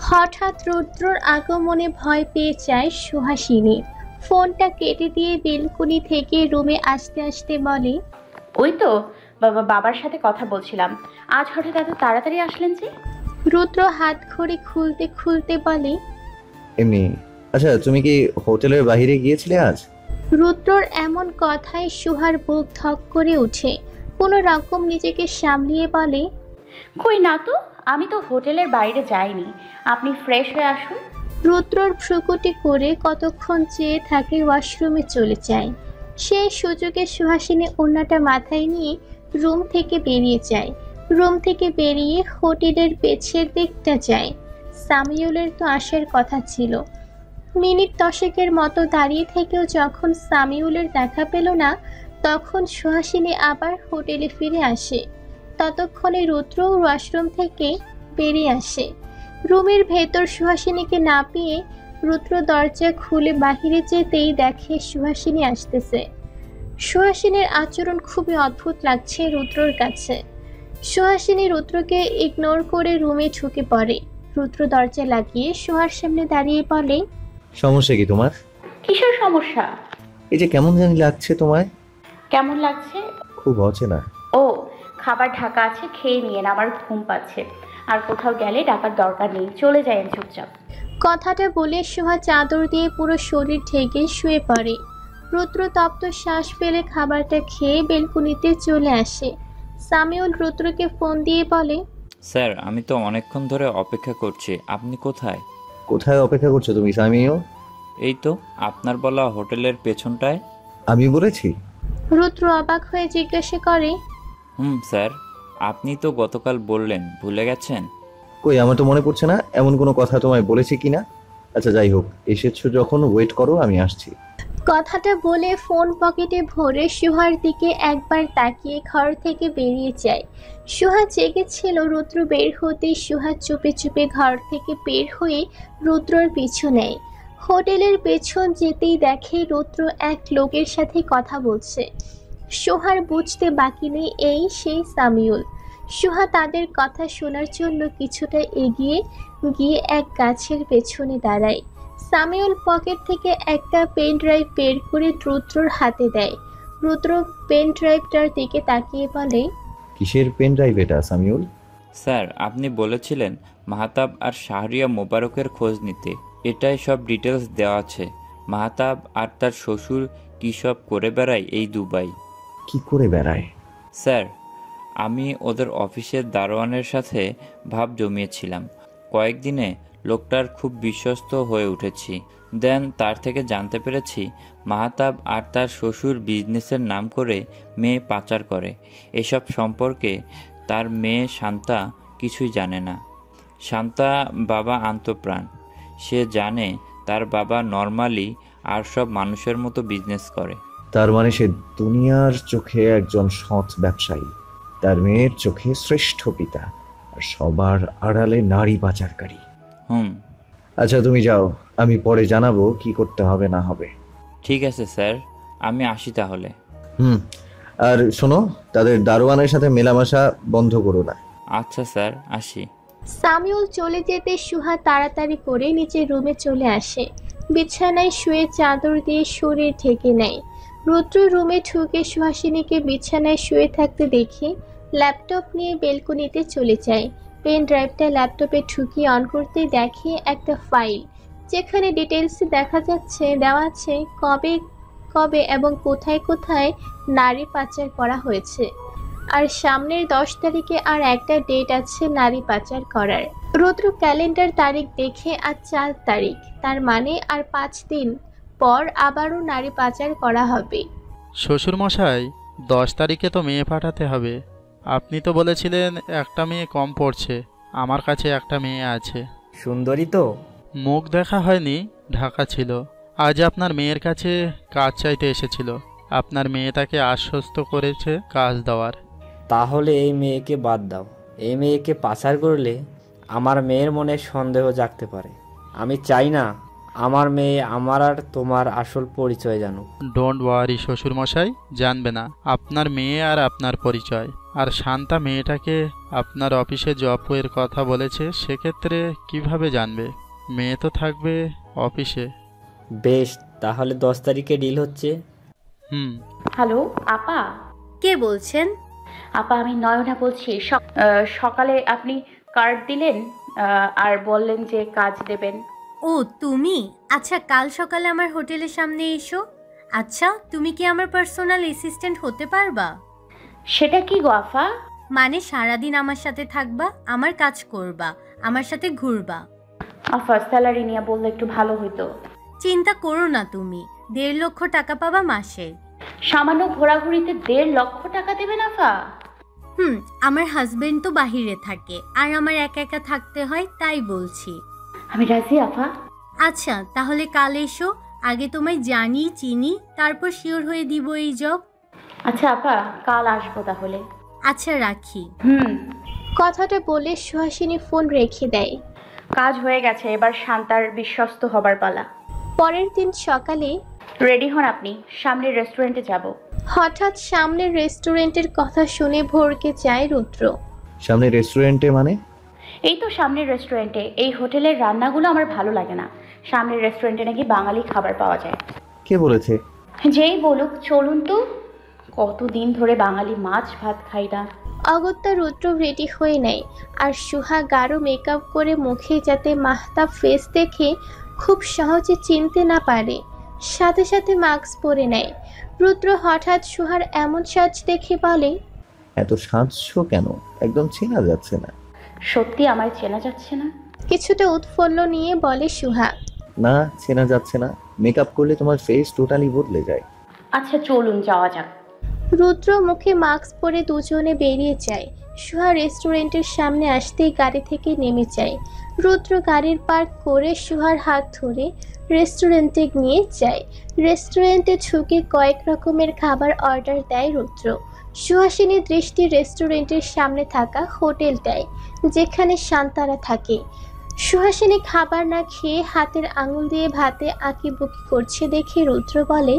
হঠাৎ রুদ্রর আগমনে ভয় পেয়ে যায় সুহাসিনী। ফোনটা কেটে দিয়ে বেলকুনি থেকে রুমে আসতে আসতে বলে, ওই তো বাবার সাথে কথা বলছিলাম। আজ হঠাৎ এত তাড়াতাড়ি আসলেন যে? রুদ্র হাত ঘড়ি খুলতে খুলতে বলে, এমনি। আচ্ছা, তুমি কি হোটেলের বাইরে গিয়েছিলে আজ? রুদ্রর এমন কথায় সুহার বুক ধক করে ওঠে। কোনো রকম নিজেকে সামলিয়ে বলে, কই না তো, আমি তো হোটেলের বাইরে যাইনি। আপনি ফ্রেশ হয়ে আসুন। রুদ্রর ভ্রুকুটি করে কতক্ষণ চেয়ে থাকে ওয়াশরুমে চলে যায়। সেই সুযোগে সুহাসিনী ওড়নাটা মাথায় নিয়ে রুম থেকে বেরিয়ে যায়। রুম থেকে বেরিয়ে হোটেলের পেছের দিকটা যায়। সামিউলের তো আসার কথা ছিল। মিনিট 10 মতো দাঁড়িয়ে থেকেও যখন সামিউলের দেখা পেল না, তখন সুহাসিনী আবার হোটেলে ফিরে আসে। ততক্ষণে রুদ্র ওয়াশরুম থেকে বেরিয়ে আসে। রুমের ভেতর সুহাসিনীকে না পেয়ে রুদ্র দরজা খুলে বাহিরে যেতেই দেখে সুহাসিনী আসতেছে। সুহাসিনীর আচরণ খুবই অদ্ভুত লাগছে রুদ্রর কাছে। সুহাসিনী রুদ্রকে ইগনোর করে রুমে ঢুকে পড়ে। রুদ্র দরজা লাগিয়ে সুহার সামনে দাঁড়িয়ে বলে, সমস্যা কি তোমার? কিসের সমস্যা? এই যে কেমন জানি লাগছে তোমায়। কেমন লাগছে? খুব অচেনা। ও, খাবার ঢাকা আছে, খেয়ে নিয়েন, আমার ঘুম পাচ্ছে। আর কোথাও গেলে ডাকার দরকার নেই, চলে যায়েন চুপচাপ। কথাটা বলে সুহা চাদর দিয়ে পুরো শরীর ঢেকে শুয়ে পড়ে। রুদ্র তপ্ত শ্বাস ফেলে খাবারটা খেয়ে বেলকুনিতে চলে আসে। সামিউল রুদ্রকে ফোন দিয়ে বলে, স্যার, আমি তো অনেকক্ষণ ধরে অপেক্ষা করছি। আপনি কোথায়? কোথায় অপেক্ষা করছো তুমি সামিও? এই তো আপনার বলা হোটেলের পেছনটায়। আমি বলেছি? রুদ্র অবাক হয়ে জিজ্ঞাসা করে, স্যার, আপনি তো গতকাল বললেন, ভুলে গেছেন? কই, আমার তো মনে পড়ছে না এমন কোনো কথা তোমায় বলেছি কিনা। আচ্ছা যাই হোক, এসেছো যখন ওয়েট করো, আমি আসছি। কথাটা বলে ফোন পকেটে ভরে সুহার দিকে একবার তাকিয়ে ঘর থেকে বেরিয়ে যায়। সুহা জেগেছিল। রুদ্র বের হতেই সুহা চুপে চুপে ঘর থেকে বের হয়ে রুদ্রর পিছু নেয়। হোটেলের পেছন যেতেই দেখে রুদ্র এক লোকের সাথে কথা বলছে। সুহার বুঝতে বাকি নেই এই সেই সামিউল। সুহা তাদের কথা শোনার জন্য কিছুটা এগিয়ে গিয়ে এক গাছের পেছনে দাঁড়ায়। সামিউল পকেট থেকে একটা পেন ড্রাইভ বের করে রুদ্রর হাতে দেয়। রুদ্র পেন ড্রাইভটার দিকে তাকিয়ে বলে, কিসের পেন ড্রাইভ এটা সামিউল? স্যার, আপনি বলেছিলেন মাহতাব আর শাহরিয়া মোবারকের খোঁজ নিতে। এটাই সব ডিটেলস দেওয়া আছে। মাহতাব আর তার শ্বশুর কী সব করে বেড়ায় এই দুবাই। কি করে বেড়ায়? স্যার, আমি ওদের অফিসের দারোয়ানের সাথে ভাব জমিয়েছিলাম। কয়েকদিনে লোকটার খুব বিশ্বস্ত হয়ে উঠেছি। দেন তার থেকে জানতে পেরেছি মাহতাব আর তার শ্বশুর বিজনেসের নাম করে মেয়ে পাচার করে। এসব সম্পর্কে তার মেয়ে শান্তা কিছুই জানে না। শান্তা বাবা আন্তপ্রাণ। সে জানে তার বাবা নর্মালি আর সব মানুষের মতো বিজনেস করে। তার মানে সে দুনিয়ার চোখে একজন সৎ ব্যবসায়ী, তার মেয়ের চোখে শ্রেষ্ঠ পিতা, আর সবার আড়ালে নারী পাচারকারী। আচ্ছা তুমি যাও, আমি পরে জানাবো কি করতে হবে না হবে। ঠিক আছে স্যার, আমি আসি তাহলে। আর শোনো, তাদের দারোয়ানের সাথে মেলামেশা বন্ধ করো না। আচ্ছা স্যার, আসি। সামিউল চলে যেতে সুহা তাড়াতাড়ি করে নিচের রুমে চলে আসে। বিছানায় শুয়ে চাদর দিয়ে শরীর ঢেকে নেয়। রুদ্র রুমে ঢুকে সুহাসিনীকে বিছানায় শুয়ে থাকতে দেখে ল্যাপটপ নিয়ে বেলকুনিতে চলে যায়। পেন ড্রাইভটা ল্যাপটপে ঢুকিয়ে অন করতে দেখে একটা ফাইল, যেখানে ডিটেলস দেখা যাচ্ছে দেওয়া আছে কবে কবে এবং কোথায় কোথায় নারী পাচার করা হয়েছে। আর সামনের 10 তারিখে আর একটা ডেট আছে নারী পাচার করার। রুদ্র ক্যালেন্ডার তারিখ দেখে আজ 4 তারিখ, তার মানে আর 5 দিন পর আবারও নারী পাচার করা হবে। শ্বশুরমশাই, 10 তারিখে তো মেয়ে পাঠাতে হবে। আপনি তো বলেছিলেন একটা মেয়ে কম পড়ছে। আমার কাছে একটা মেয়ে আছে। সুন্দরী তো? মুখ দেখা হয়নি, ঢাকা ছিল। আজ আপনার মেয়ের কাছে কাজ চাইতে এসেছিল। আপনার মেয়ে তাকে আশ্বস্ত করেছে কাজ দেওয়ার। তাহলে এই মেয়েকে বাদ দাও। এই মেয়েকে পাচার করলে আমার মেয়ের মনে সন্দেহ জাগতে পারে। আমি চাই না আমার মেয়ে আমার আর তোমার আসল পরিচয় জানুক। ডোন্ট ওয়ারি শ্বশুরমশাই, জানবে না আপনার মেয়ে আর আপনার পরিচয়। আর শান্তা মেয়েটাকে আপনার অফিসে জবের কথা বলেছে, সেক্ষেত্রে কিভাবে জানবে? মেয়ে তো থাকবে অফিসে। বেশ, তাহলে 10 তারিখে ডিল হচ্ছে। হ্যালো আপা। কে বলছেন? আপা, আমি নয়না বলছি। সকালে আপনি কার্ড দিলেন আর বললেন যে কাজ দেবেন। ও তুমি? আচ্ছা, কাল সকালে আমার হোটেলের সামনে এসো। আচ্ছা, তুমি কি আমার পার্সোনাল অ্যাসিস্ট্যান্ট হতে পারবা? সেটা কি গো আফা? মানে সারাদিন আমার সাথে থাকবা, আমার কাজ করবা, আমার সাথে ঘুরবা। আফা, স্যালারি নিয়ে বললে একটু ভালো হতো। চিন্তা করো না, তুমি 1.5 লক্ষ টাকা পাবা মাসে। সামান্য ঘোরাঘুরিতে 1.5 লক্ষ টাকা দেবেন আফা? আমার হাজবেন্ড তো বাহিরে থাকে আর আমার একা একা থাকতে হয়, তাই বলছি। আমি রাজি আফা। আচ্ছা, তাহলে কাল এসো। আগে তোমায় জানি চিনি, তারপর শিওর হয়ে দিব এই জব। আচ্ছা আপা, কাল আসবো তাহলে। আচ্ছা, রাখি। কথাটা বলে সুহাসিনী ফোন রেখে দেয়। কাজ হয়ে গেছে, এবার শান্তার বিশ্বস্ত হবার পালা। পরের দিন সকালে রেডি হন আপনি, সামনের রেস্টুরেন্টে যাব। হঠাৎ সামনের রেস্টুরেন্টের কথা শুনে ভরকে যায় রুদ্র। সামনে রেস্টুরেন্টে মানে? এই তো সামনের রেস্টুরেন্টে। এই হোটেলের রান্নাগুলো আমার ভালো লাগে না। সামনের রেস্টুরেন্টে নাকি বাঙালি খাবার পাওয়া যায়। কে বলেছে? যেই বলুক, চলুন তো। কতদিন ধরে বাঙালি মাছ ভাত খাই না। অগত্যা রুদ্র রেডি হয়ে নেয় আর সুহা গাঢ় মেকআপ করে মুখে যাতে মাহতাব ফেস দেখে খুব সহজে চিনতে না পারে, সাথে সাথে মাস্ক পরে নেয়। রুদ্র হঠাৎ সুহার এমন সাজ দেখে বলে, এত সাজছো কেন? একদম চেনা যাচ্ছে না। সত্যি আমার চেনা যাচ্ছে না? কিছুটা উৎফুল্ল নিয়ে বলে সুহা। না, চেনা যাচ্ছে না। মেকআপ করলে তোমার ফেস টোটালি বদলে যায়। আচ্ছা চলুন, যাওয়া যাক। রুদ্র মুখে মাস্ক পরে দুজনে বেরিয়ে যায়। সুহা রেস্টুরেন্টের সামনে আসতেই গাড়ি থেকে নেমে যায়। রুদ্র গাড়ির পার্ক করে সুহার হাত ধরে রেস্টুরেন্টে নিয়ে যায়। রেস্টুরেন্টে ঢুকে কয়েক রকমের খাবার অর্ডার দেয় রুদ্র। সুহাসিনী দৃষ্টি রেস্টুরেন্টের সামনে থাকা হোটেলটায়, যেখানে শান্তারা থাকে। সুহাসিনী খাবার না খেয়ে হাতের আঙুল দিয়ে ভাতে আঁকিবুকি করছে দেখে রুদ্র বলে,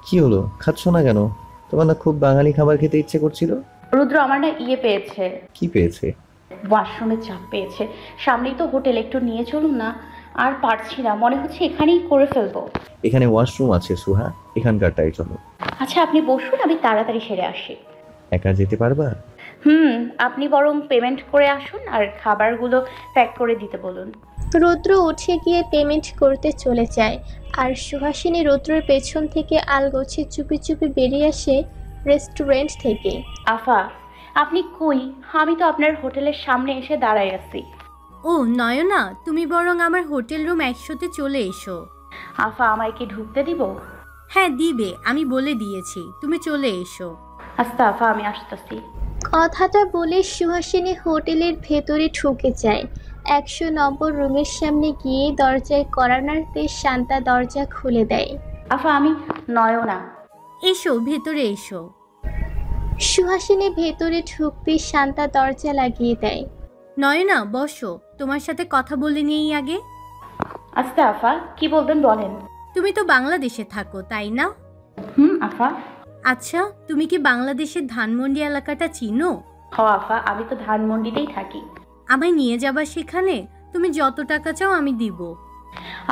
কি হলো, খাচ্ছ না কেন? তোমার না খুব বাঙালি খাবার খেতে ইচ্ছে করছিল? রুদ্র, আমার না পেয়েছে। কি পেয়েছে? ওয়াশরুমে চাপ পেয়েছে। সামনেই তো হোটেল, একটু নিয়ে চলুন না। আর পারছি না, মনে হচ্ছে এখানেই করে ফেলবো। এখানে ওয়াশরুম আছে সুহা, এখানকারটাই চলো। আচ্ছা আপনি বসুন, আমি তাড়াতাড়ি সেরে আসি। একা যেতে পারবা? আপনি বরং পেমেন্ট করে আসুন আর খাবারগুলো প্যাক করে দিতে বলুন। রুদ্র উঠে গিয়ে পেমেন্ট করতে চলে যায় আর সুহাসিনী রুদ্রের পেছন থেকে আলগোছে চুপি চুপি বেরিয়ে আসে রেস্টুরেন্ট থেকে। আফা, আপনি কই? আমি তো আপনার হোটেলের সামনে এসে দাঁড়াই আছি। ও নয়না, তুমি বরং আমার হোটেল রুম 100-তে চলে এসো। আফা, আমায় কি ঢুকতে দিব? হ্যাঁ দিবে, আমি বলে দিয়েছি, তুমি চলে এসো। আচ্ছা আফা, আমি আসতেছি। কথাটা বলে সুহাসিনী হোটেলের ভেতরে ঢুকে যায়। 100 নম্বর রুমের সামনে গিয়ে দরজায় কড়া নাড়তে শান্তা দরজা খুলে দেয়। আফা, আমি নয়না। এসো, ভেতরে এসো। সুহাসিনী ভেতরে ঢুকতে শান্তা দরজা লাগিয়ে দেয়। নয়না বসো, তোমার সাথে কথা বলে নিয়েই আগে। আচ্ছা আফা, কি বলবেন বলেন। তুমি তো বাংলাদেশে থাকো তাই না? আফা। আচ্ছা, তুমি কি বাংলাদেশের ধানমন্ডি এলাকাটা চিনো? আফা, আমি তো ধানমন্ডিতেই থাকি। আমায় নিয়ে যাবা সেখানে? তুমি যত টাকা চাও আমি দিব।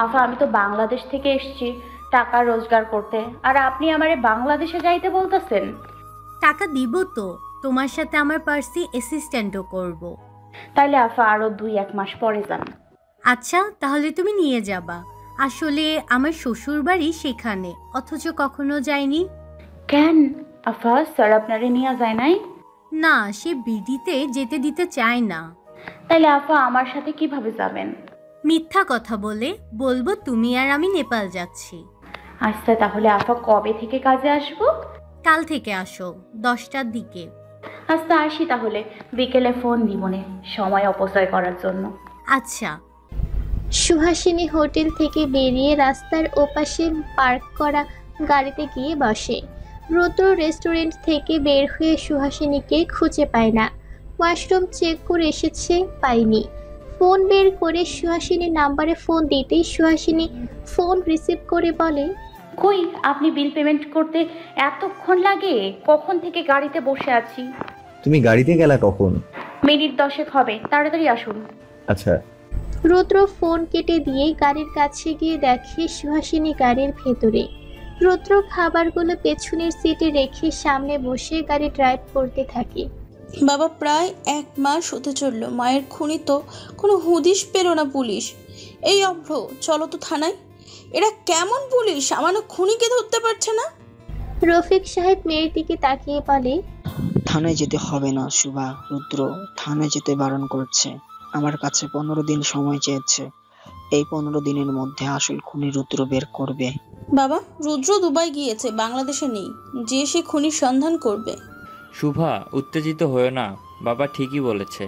আফা, আমি তো বাংলাদেশ থেকে এসেছি টাকা রোজগার করতে, আর আপনি আমারে বাংলাদেশে যাইতে বলতেছেন? টাকা দিব তো, তোমার সাথে আমার পার্সি অ্যাসিস্ট্যান্টও করব। তাইলে আফা আরো 2-1 মাস পরে যান। আচ্ছা, তাহলে তুমি নিয়ে যাবা। আসলে আমার শ্বশুর বাড়ি সেখানে, অথচ কখনো যাইনি। কেন আফা, স্যার আপনারে নিয়ে যায় নাই? না, সে বিডিতে যেতে দিতে চায় না। তাইলে আফা আমার সাথে কিভাবে যাবেন? মিথ্যা কথা বলবো তুমি আর আমি নেপাল যাচ্ছি। আচ্ছা, তাহলে আফা কবে থেকে কাজে আসবো? কাল থেকে আসো, 10টার দিকে। আচ্ছা আসি তাহলে, বিকেলে ফোন দিবনে, সময় অপচয় করার জন্য। আচ্ছা। সুহাসিনী হোটেল থেকে বেরিয়ে রাস্তার ওপাশে পার্ক করা গাড়িতে গিয়ে বসে। রুদ্র রেস্টুরেন্ট থেকে বের হয়ে সুহাসিনীকে খুঁজে পায় না। ওয়াশরুম চেক করে এসেছে, পায়নি। ফোন বের করে সুহাসিনীর নাম্বারে ফোন দিতেই সুহাসিনী ফোন রিসিভ করে বলে, কই আপনি বিল পেমেন্ট করতে এতক্ষণ লাগে? কখন থেকে গাড়িতে বসে আছি। তুমি গাড়িতে গেলা কখন? মিনিট 10 হবে, তাড়াতাড়ি আসুন। আচ্ছা। রুদ্র ফোন কেটে দিয়ে গাড়ির কাছে গিয়ে দেখে সুহাসিনী গাড়ির ভেতরে। রুদ্র খাবারগুলো পেছনের সিটে রেখে সামনে বসে গাড়ি ড্রাইভ করতে থাকে। বাবা, প্রায় 1 মাস হতে চললো মায়ের খুনি তো কোনো হুদিস পেল না পুলিশ। এই অভ্র, চলো তো থানায়। এরা কেমন পুলিশ, সামান্য খুনিকে ধরতে পারছে না। রফিক সাহেব মেয়ের দিকে তাকিয়ে বলে, থানায় যেতে হবে না শুভা, রুদ্র থানায় যেতে বারণ করছে। আমার কাছে 15 দিন সময় চেয়েছে। এই 15 দিনের মধ্যে আসল খুনি রুদ্র বের করবে। বাবা, রুদ্র দুবাই গিয়েছে, বাংলাদেশে নেই, যে সে খুনির সন্ধান করবে। শুভা, উত্তেজিত হয়েও না, বাবা ঠিকই বলেছে।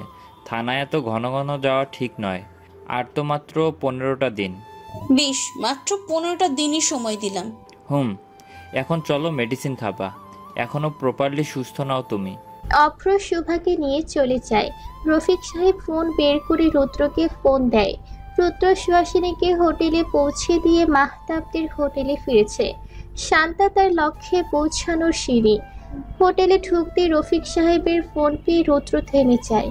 থানায় এত ঘন ঘন যাওয়া ঠিক নয়। আর তো মাত্র 15টা দিন। বেশ, মাত্র 15টা দিনই সময় দিলাম। এখন চলো, মেডিসিন খাবা। এখনো প্রপারলি সুস্থ নাও তুমি। অভ্র শুভাকে নিয়ে চলে যায়। রফিক সাহেব ফোন বের করে রুদ্রকে ফোন দেয়। রুদ্র সুহাসিনীকে হোটেলে পৌঁছে দিয়ে মাহতাবদের হোটেলে ফিরেছে। শান্তা তার লক্ষ্যে পৌঁছানোর সিঁড়ি। হোটেলে ঢুকতে রফিক সাহেবের ফোন পেয়ে রুদ্র থেমে যায়।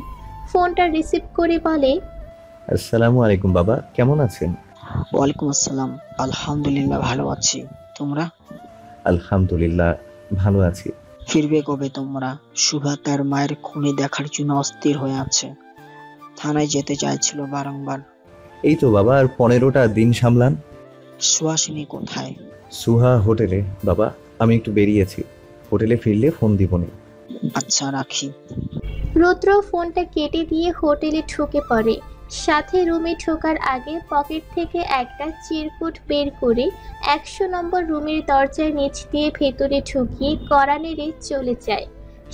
ফোনটা রিসিভ করে বলে, আসসালামু আলাইকুম বাবা, কেমন আছেন? ওয়ালাইকুম আসসালাম। আলহামদুলিল্লাহ ভালো আছি, তোমরা? আলহামদুলিল্লাহ ভালো আছি। ফিরবে কবে তোমরা? শুভা তার মায়ের খুনি দেখার জন্য অস্থির হয়ে আছে, থানায় যেতে চাইছিল বারংবার। এই তো বাবা, আর 15টা দিন সামলান। সুহাসিনী কোথায়? সুহা হোটেলে বাবা, আমি একটু বেরিয়েছি, হোটেলে ফিরলে ফোন দিবনি। আচ্ছা, রাখি। রুদ্র ফোনটা কেটে দিয়ে হোটেলে ঢুকে পড়ে। সাথে রুমে ঢোকার আগে পকেট থেকে একটা চিরকুট বের করে 100 নম্বর রুমের দরজার নিচ দিয়ে ভেতরে ঢুকিয়ে কড়া নেড়ে চলে যায়।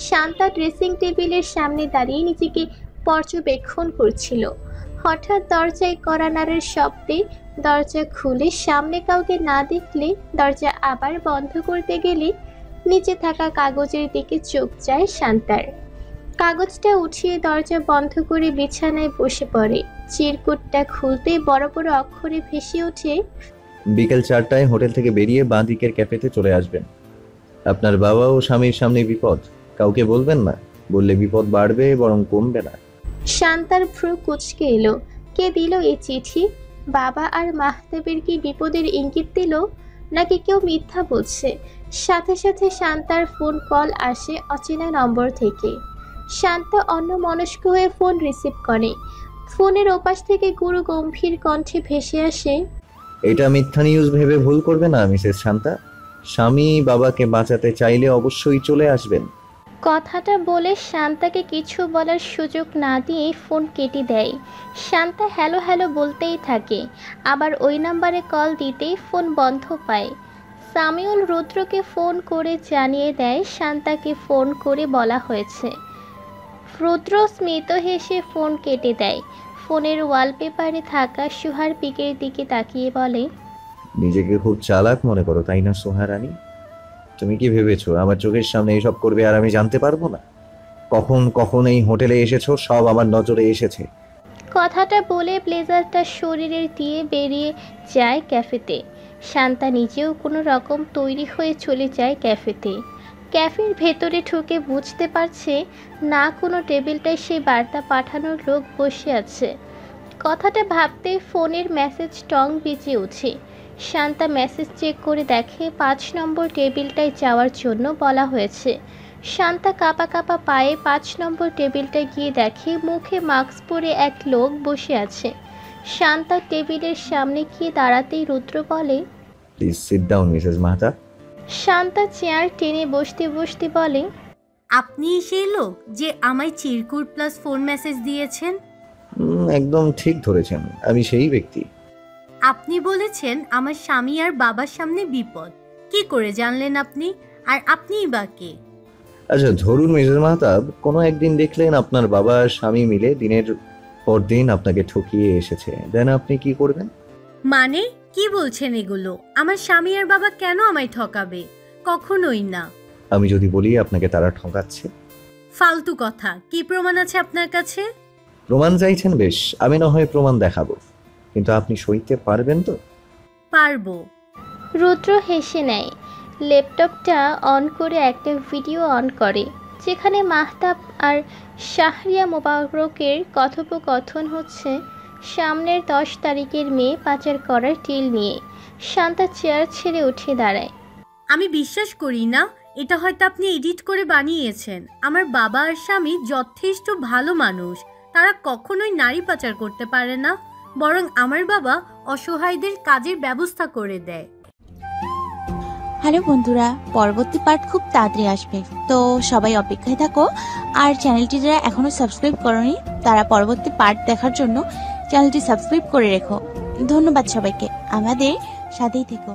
শান্তা ড্রেসিং টেবিলের সামনে দাঁড়িয়ে নিজেকে পর্যবেক্ষণ করছিল। হঠাৎ দরজায় কড়া নাড়ার শব্দে দরজা খুলে সামনে কাউকে না দেখলে দরজা আবার বন্ধ করতে গেলে নিচে থাকা কাগজের দিকে চোখ যায় শান্তার। কাগজটা উঠিয়ে দরজা বন্ধ করে বিছানায় বসে পড়ে। চিরকুটটা খুলতে বড় বড় অক্ষরে ভেসে ওঠে, বিকেল 4টায় হোটেল থেকে বেরিয়ে বাঁ দিকের ক্যাফেতে চলে আসবেন। আপনার বাবা ও স্বামীর সামনে বিপদ, কাউকে বলবেন না, বললে বিপদ বাড়বে বরং কমবে না। শান্তার ভ্রু কুঁচকে এলো। কে দিল এই চিঠি? বাবা আর মাহতাবের কি বিপদের ইঙ্গিত দিল, নাকি কেউ মিথ্যা বলছে? সাথে সাথে শান্তার ফোন কল আসে অচেনা নম্বর থেকে। শান্তা অন্যমনস্ক হয়ে ফোন রিসিভ করে। ফোনের ওপাশ থেকে গুরু গম্ভীর কণ্ঠে ভেসে আসে, এটা মিথ্যা নিউজ ভেবে ভুল করবে না মিসেস শান্তা, স্বামী বাবাকে বাঁচাতে চাইলে অবশ্যই চলে আসবেন। কথাটা বলে শান্তাকে কিছু বলার সুযোগ না দিয়ে ফোন কেটে দেয়। শান্তা হ্যালো হ্যালো বলতেই থাকে, আবার ওই নাম্বারে কল দিতেই ফোন বন্ধ পায়। সামিউল রুদ্রকে ফোন করে জানিয়ে দেয় শান্তাকে ফোন করে বলা হয়েছে। রুদ্র স্মিত হেসে ফোন কেটে দেয়। ফোনের ওয়ালপেপারে থাকা সুহার পিকের দিকে তাকিয়ে বলে, নিজেকে খুব চালাক মনে করো তাই না সোহা রানী? তুমি কি ভেবেছো আমার চোখের সামনে এসব করবে আর আমি জানতে পারবো না? কখন কখন এই হোটেলে এসেছো সব আমার নজরে এসেছে। কথাটা বলে ব্লেজারটা শরীরের দিয়ে বেরিয়ে যায় ক্যাফেতে। শান্তা নিজেও কোনো রকম তৈরি হয়ে চলে যায় ক্যাফেতে। ক্যাফের ভেতরে ঢুকে বুঝতে পারছে না কোনো টেবিলটায় সেই বার্তা পাঠানোর লোক বসে আছে। কথাটা ভাবতে ফোনের মেসেজ টং বেজে ওঠে। শান্তা মেসেজ চেক করে দেখে 5 নম্বর টেবিলটায় যাওয়ার জন্য বলা হয়েছে। শান্তা কাঁপা কাঁপা পায়ে 5 নম্বর টেবিলটায় গিয়ে দেখে মুখে মাস্ক পরে এক লোক বসে আছে। শান্তা টেবিলের সামনে গিয়ে দাঁড়াতেই রুদ্র বলে, please sit down Mrs Mahta. Shanta chair টেনে বসতে বসতে বলে, আপনি সেই লোক যে আমায় চিরকুট প্লাস ফোন মেসেজ দিয়েছেন? একদম ঠিক ধরেছেন, আমি সেই ব্যক্তি। আপনি বলেছেন আমার স্বামী আর বাবার সামনে বিপদ, কি করে জানলেন আপনি? আর আপনিই বা কে? আচ্ছা ধরুন মিসেস মাহতাব, কোনো একদিন দেখলেন আপনার বাবা আর স্বামী মিলে দিনের পর দিন আপনাকে ঠকিয়ে এসেছে, দেন আপনি কি করবেন? মানে কি বলছেন এগুলো? আমার স্বামী আর বাবা কেন আমায় ঠকাবে? কখনোই না। আমি যদি বলি আপনাকে তারা ঠকাচ্ছে? ফালতু কথা। কি প্রমাণ আছে আপনার কাছে? প্রমাণ চাইছেন, বেশ, আমি না হয় প্রমাণ দেখাবো, কিন্তু আপনি সইতে পারবেন তো? পারবো। রুদ্র হেসে নেয়। ল্যাপটপটা অন করে একটা ভিডিও অন করে, যেখানে মাহতাব আর শাহরিয়া মোবারকের কথোপকথন হচ্ছে সামনের 10 তারিখের মেয়ে পাচার করার ডিল নিয়ে। শান্তা চেয়ার ছেড়ে উঠে দাঁড়ায়। আমি বিশ্বাস করি না এটা হয়তো আপনি এডিট করে বানিয়েছেন। আমার বাবা আর স্বামী যথেষ্ট ভালো মানুষ, তারা কখনোই নারী পাচার করতে পারে না, বরং আমার বাবা অসহায়দের কাজের ব্যবস্থা করে দেয়। হ্যালো বন্ধুরা, পরবর্তী পার্ট খুব তাড়াতাড়ি আসবে, তো সবাই অপেক্ষায় থাকো। আর চ্যানেলটি যারা এখনো সাবস্ক্রাইব করোনি তারা পরবর্তী পার্ট দেখার জন্য চ্যানেলটি সাবস্ক্রাইব করে রেখো। ধন্যবাদ সবাইকে, আমাদের সাথেই থেকো।